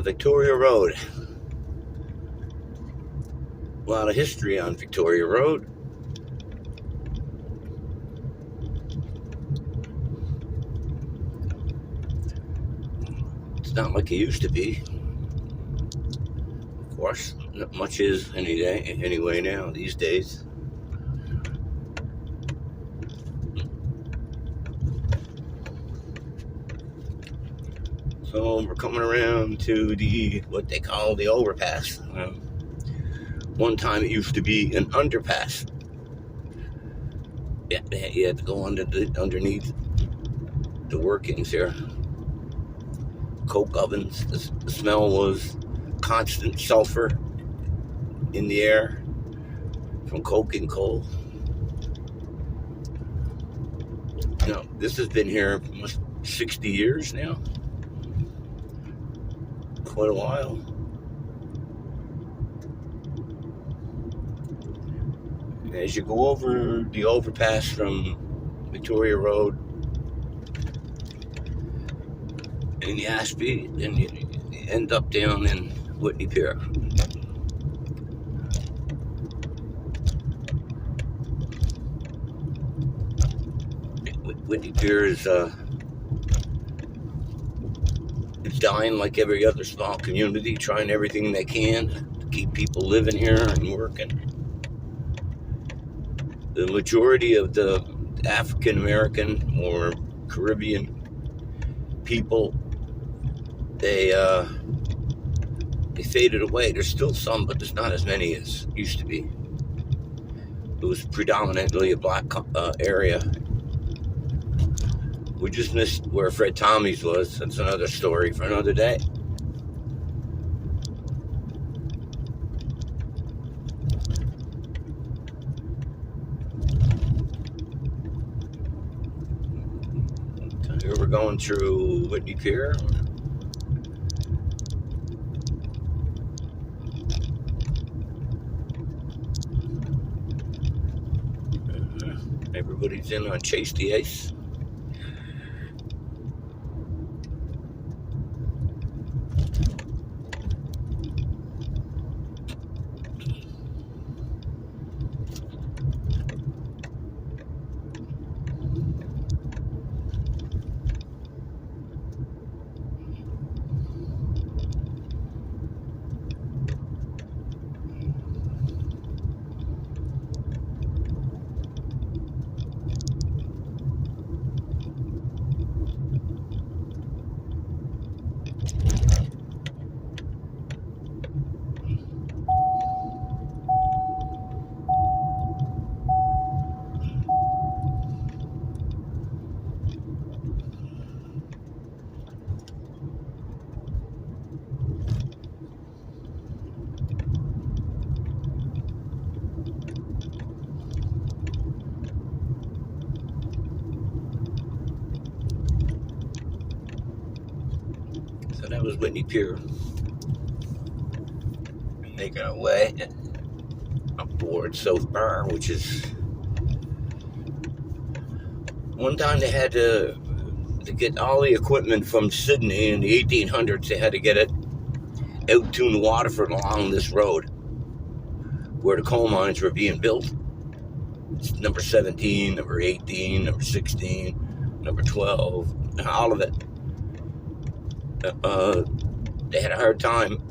Victoria Road. A lot of history on Victoria Road. It's not like it used to be. Of course, not much is anyway now these days. So we're coming around to what they call the overpass. One time it used to be an underpass. Yeah, you had to go underneath the workings here. Coke ovens. The smell was constant sulfur in the air from coke and coal. This has been here almost 60 years now. Quite a while. As you go over the overpass from Victoria Road in the Ashby, then you end up down in Whitney Pier. Whitney Pier is it's dying like every other small community, trying everything they can to keep people living here and working. The majority of the African American or Caribbean people, they faded away. There's still some, but there's not as many as used to be. It was predominantly a black area. We just missed where Fred Tommy's was. That's another story for another day. So here we're going through Whitney Pier. Everybody's in on Chase the Ace. So that was Whitney Pier. Making our way aboard South Bar, which is one time they had to get all the equipment from Sydney in the 1800s. They had to get it out to New Waterford along this road where the coal mines were being built. It's number 17, number 18, number 16, number 12, all of it. They had a hard time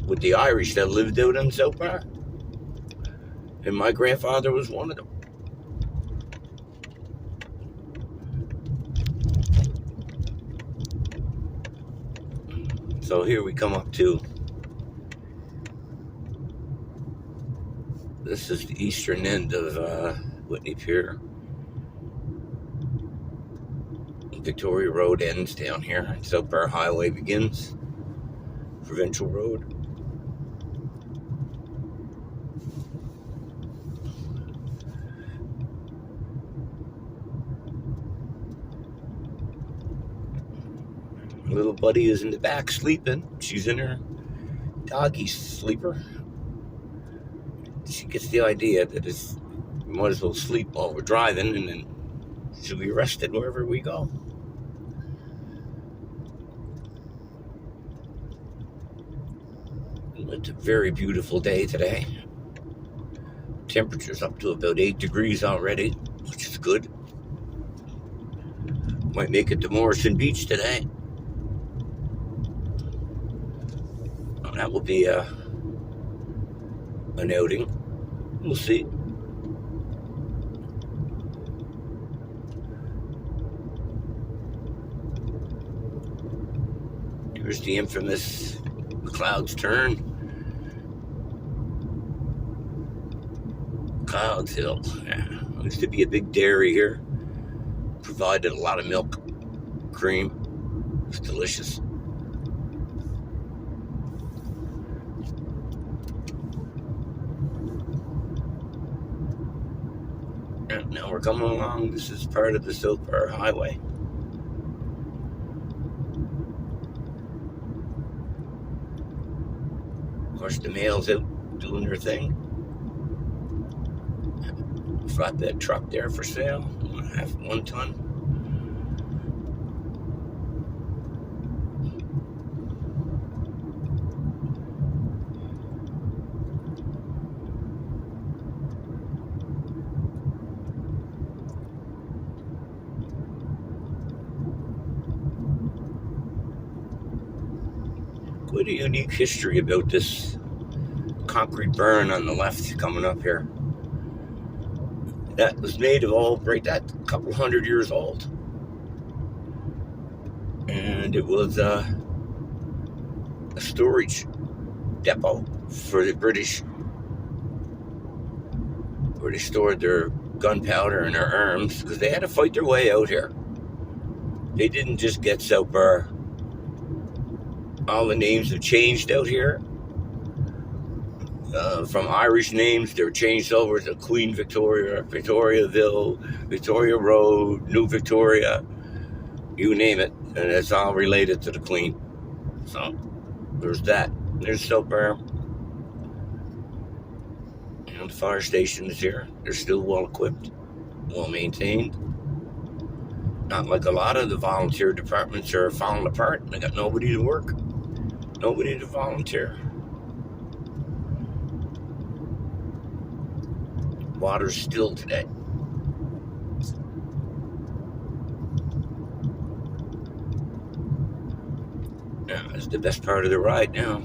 with the Irish that lived out in South Bar. And my grandfather was one of them. So here we come up to, this is the eastern end of Whitney Pier. Victoria Road ends down here. South Bar Highway begins. Provincial Road. Little buddy is in the back sleeping. She's in her doggy sleeper. She gets the idea that we might as well sleep while we're driving, and then she'll be arrested wherever we go. It's a very beautiful day today. Temperature's up to about 8 degrees already, which is good. Might make it to Morrison Beach today. That will be an outing. We'll see. Here's the infamous Clouds Turn. Clouds Hill. Yeah. Used to be a big dairy here. Provided a lot of milk, cream. It's delicious. And now we're coming along. This is part of the South Bar Highway. Of course, the mail's out doing their thing. Flatbed truck there for sale, 1 ton. Quite a unique history about this concrete burn on the left coming up here. That was made of all right, that a couple hundred years old. And it was a storage depot for the British, where they stored their gunpowder and their arms, because they had to fight their way out here. They didn't just get South Bar. All the names have changed out here. From Irish names, they're changed over to Queen Victoria, Victoriaville, Victoria Road, New Victoria, you name it, and it's all related to the Queen. So there's that. There's South Bar. And the fire station is here. They're still well equipped, well maintained. Not like a lot of the volunteer departments are falling apart. They got nobody to work, nobody to volunteer. Water's still today. Yeah, it's the best part of the ride now.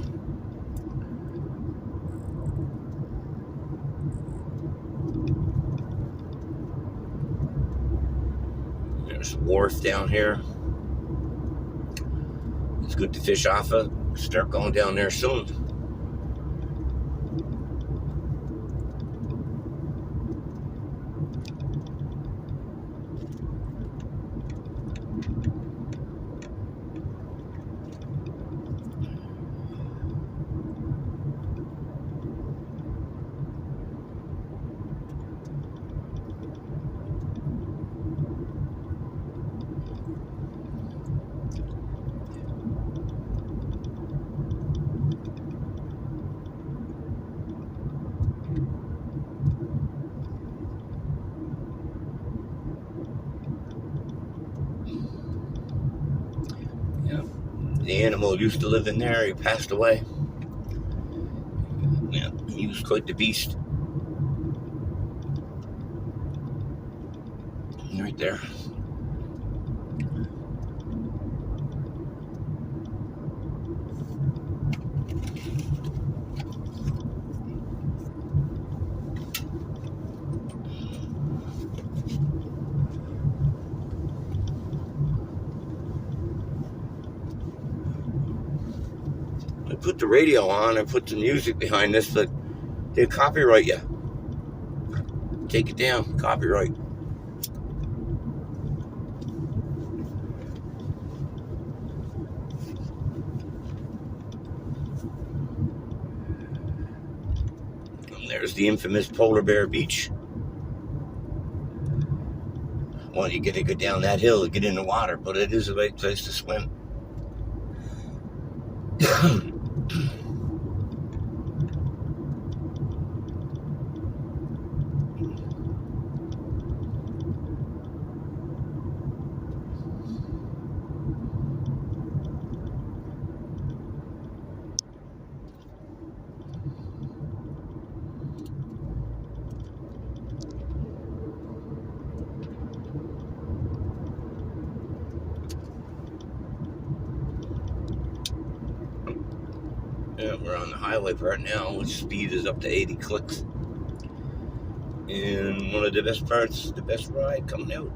There's a wharf down here. It's good to fish off of. Start going down there soon. The animal used to live in there. He passed away. Yeah, he was quite the beast. Right there. I put the radio on, I put the music behind this, but they copyright you. Take it down, copyright. And there's the infamous Polar Bear Beach. Well, you gotta go down that hill to get in the water, but it is a great place to swim. Yeah, we're on the highway part now, which speed is up to 80 clicks. And one of the best parts, the best ride coming out.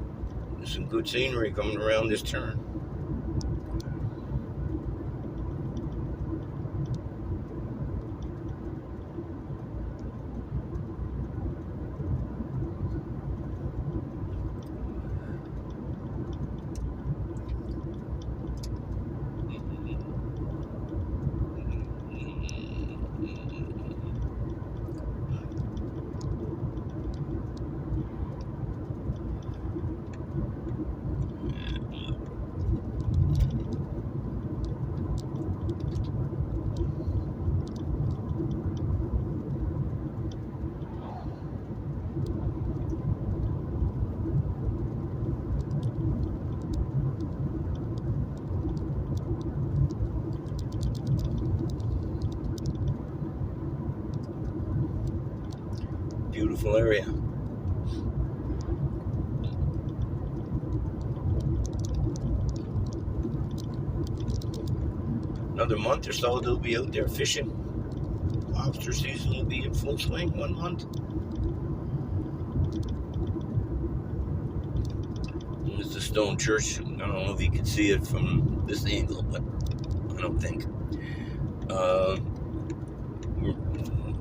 There's some good scenery coming around this turn. Beautiful area. Another month or so, they'll be out there fishing. Lobster season will be in full swing 1 month. There's the stone church. I don't know if you can see it from this angle, but I don't think.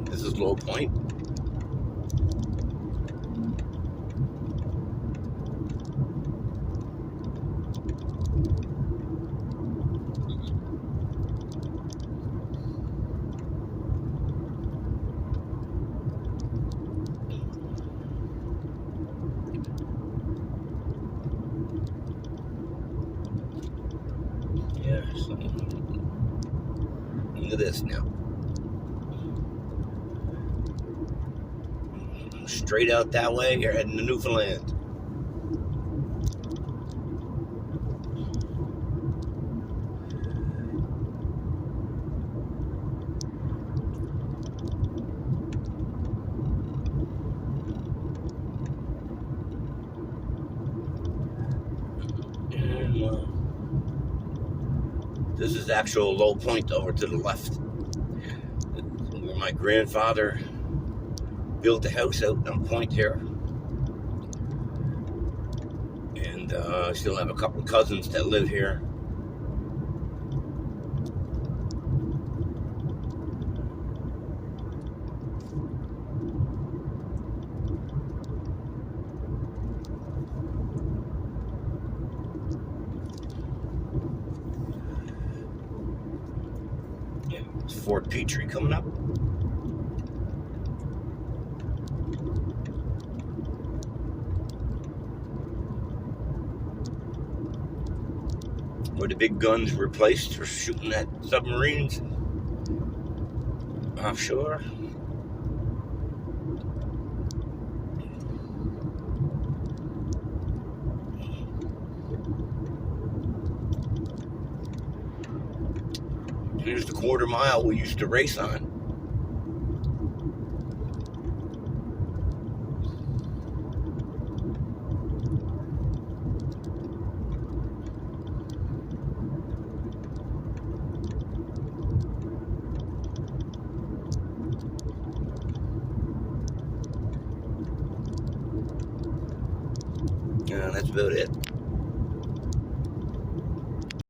This is Low Point. Yeah, so look at this now. Straight out that way, you're heading to Newfoundland. And this is actual Low Point over to the left, where my grandfather built a house out on Point here. And I still have a couple of cousins that live here. Yeah, it's Fort Petrie coming up. Where the big guns were placed for shooting at submarines offshore. Here's the quarter mile we used to race on. Yeah, that's about it.